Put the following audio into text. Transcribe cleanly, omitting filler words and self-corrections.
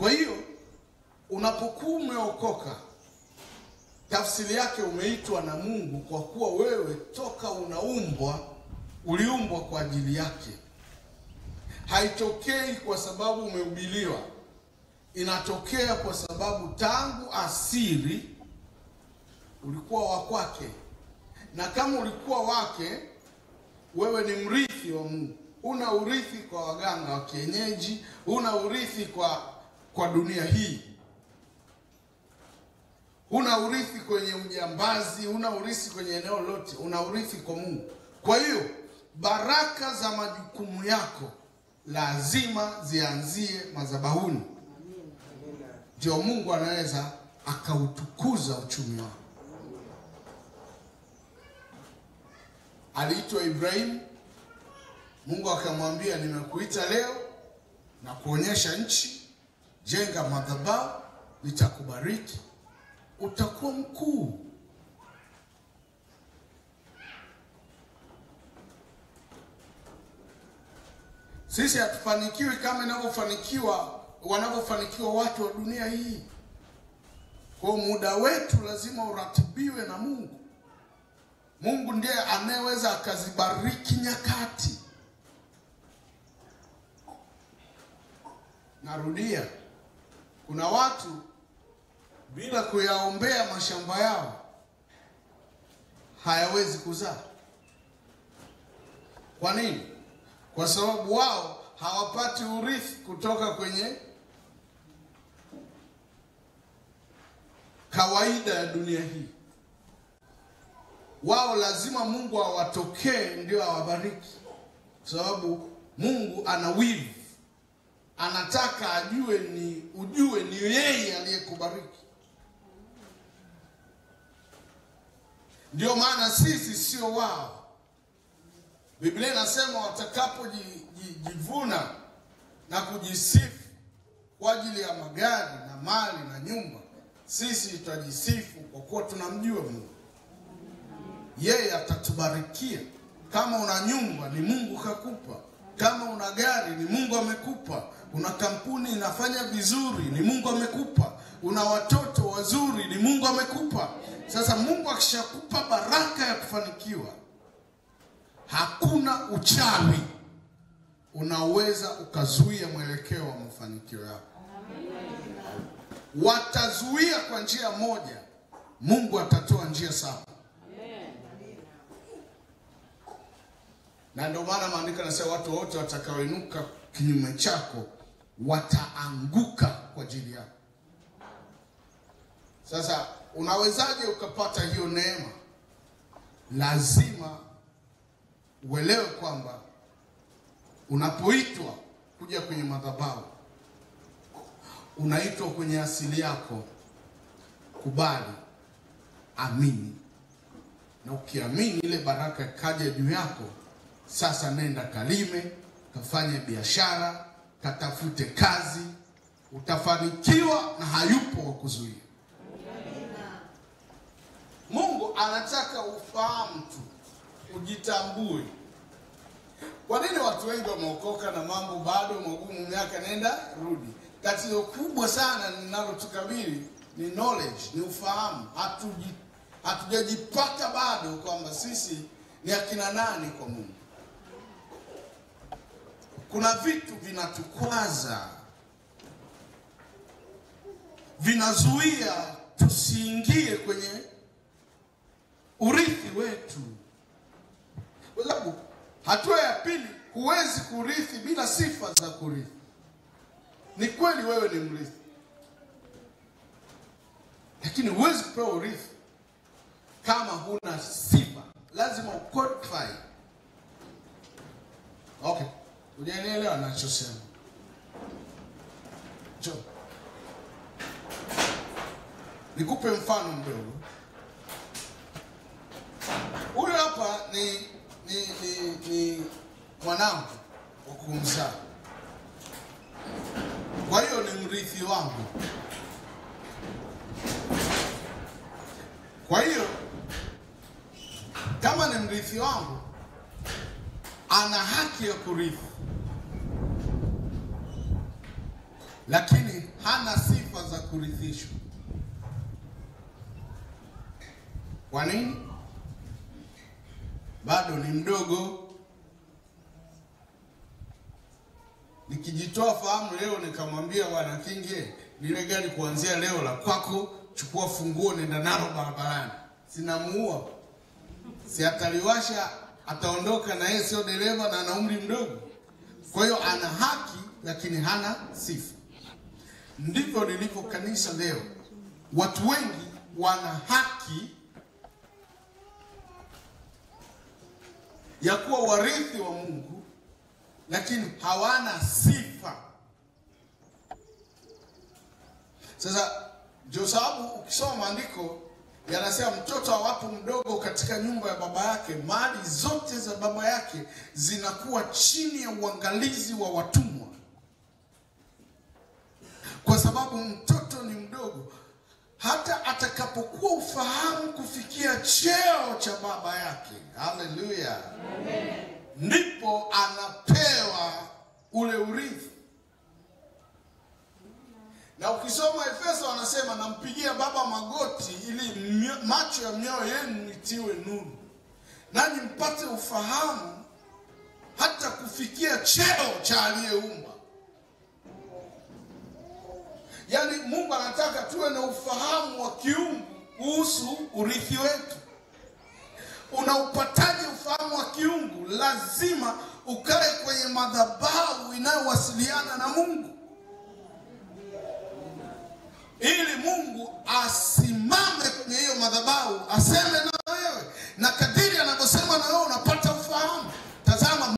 Kwa hiyo unapokuwa umeokoka, tafsiri yake umeitwa na Mungu, kwa kuwa wewe toka uliumbwa kwa ajili yake. Haitokei kwa sababu umehubiriwa, inatokea kwa sababu tangu asili ulikuwa wa kwake. Na kama ulikuwa wake, wewe ni mrithi wa Mungu. Una urithi kwa waganga wa kienyeji, una urithi kwa dunia hii. Una urithi kwenye ujambazi, una urithi kwenye eneo lote, una urithi kwa Mungu. Kwa hiyo baraka za majukumu yako lazima zianzie madhabahuni. Ndio Mungu anaweza akautukuza uchumi wako. Aliitwa Ibrahim, Mungu akamwambia, nimekuita leo na kuonyesha nchi, jenga madhabahu, nitakubariki, utakuwa mkuu. Sisi hatufanikiwi kama wanavyofanikiwa watu wa dunia hii. Kwa muda wetu lazima uratibiwe na Mungu. Mungu ndiye anayeweza akazibariki nyakati. Narudia, kuna watu bila kuyaombea mashamba yao hayawezi kuzaa. Kwa nini? Kwa sababu wao hawapati urithi kutoka kwenye kawaida ya dunia hii. Wao lazima Mungu awatokee ndio awabariki. Sababu Mungu ana wivu. Anataka ujue ni yeye aliyekubariki. Ndio maana sisi sio wao. Biblia inasema watakapojivuna na kujisifu kwa ajili ya magari na mali na nyumba, sisi tutajisifu kwa kuwa tunamjua Mungu. Yeye atatubarikia. Kama una nyumba ni Mungu kakupa. Kama una gari ni Mungu amekupa. Una kampuni inafanya vizuri ni Mungu amekupa. Una watoto wazuri ni Mungu amekupa. Sasa Mungu akishakupa baraka ya kufanikiwa, hakuna uchawi unaweza ukazuia mwelekeo wa mafanikio yako. Watazuia kwa njia moja, Mungu atatoa njia saba. Na ndio maana maandiko yanasema watu wote watakaoinuka kinyume chako wataanguka kwa ajili yako. Sasa unawezaje ukapata hiyo neema? Lazima uelewe kwamba unapoitwa kuja kwenye madhabahu, unaitwa kwenye asili yako. Kubali, amini. Na ukiamini ile baraka kaja juu yako, sasa nenda kalime, kafanye biashara, katafute kazi, utafanikiwa na hayupo wa kuzuia. Mungu anataka ufahamu tu, ujitambue. Kwa nini watu wengi wameokoka na mambo bado magumu, miaka nenda rudi? Tatizo kubwa sana linalotukabili ni knowledge, ni ufahamu. Hatujajipata bado kwamba sisi ni akina nani kwa Mungu. Kuna vitu vinatukwaza, vinazuia tusiingie kwenye urithi wetu. Kwa sababu hatua ya pili, huwezi kurithi bila sifa za kurithi. Ni kweli wewe ni mrithi, lakini huwezi kupewa urithi kama huna sifa. Lazima uqualify. Okay, unanielewa ninachosema? Nikupe mfano mdogo. Huyu hapa ni mwanangu wa kumzaa. Kwa hiyo ni mrithi wangu. Kwa hiyo kama ni mrithi wangu, ana haki ya kurithi, lakini hana sifa za kurithishwa. Kwa nini? Bado ni mdogo. Nikijitoa fahamu leo nikamwambia bwana Kinge, lile gari kuanzia leo la kwako, chukua funguo nenda nalo barabarani, sinamuua. Si ataliwasha, ataondoka, na yeye sio dereva na ana umri mdogo. Kwa hiyo ana haki lakini hana sifa. Ndivyo lilivyo kanisa leo. Watu wengi wana haki ya kuwa warithi wa Mungu lakini hawana sifa. Sasa ndio sababu ukisoma maandiko yanasema mtoto awapo mdogo katika nyumba ya baba yake, mali zote za baba yake zinakuwa chini ya uangalizi wa watumwa. Kwa sababu mtoto ni mdogo, hata atakapokuwa ufahamu kufikia cheo cha baba yake, haleluya, amen, ndipo anapewa ule urithi. Na ukisoma Efeso anasema nampigia baba magoti ili macho ya mioyo yenu itiwe nuru, nanyi mpate ufahamu hata kufikia cheo cha aliyeumba. Yaani Mungu anataka tuwe na ufahamu wa kiungu kuhusu urithi wetu. Unaupataje ufahamu wa kiungu? Lazima ukae kwenye madhabahu inayowasiliana na Mungu, ili Mungu asimame kwenye hiyo madhabahu aseme na wewe, na kadiri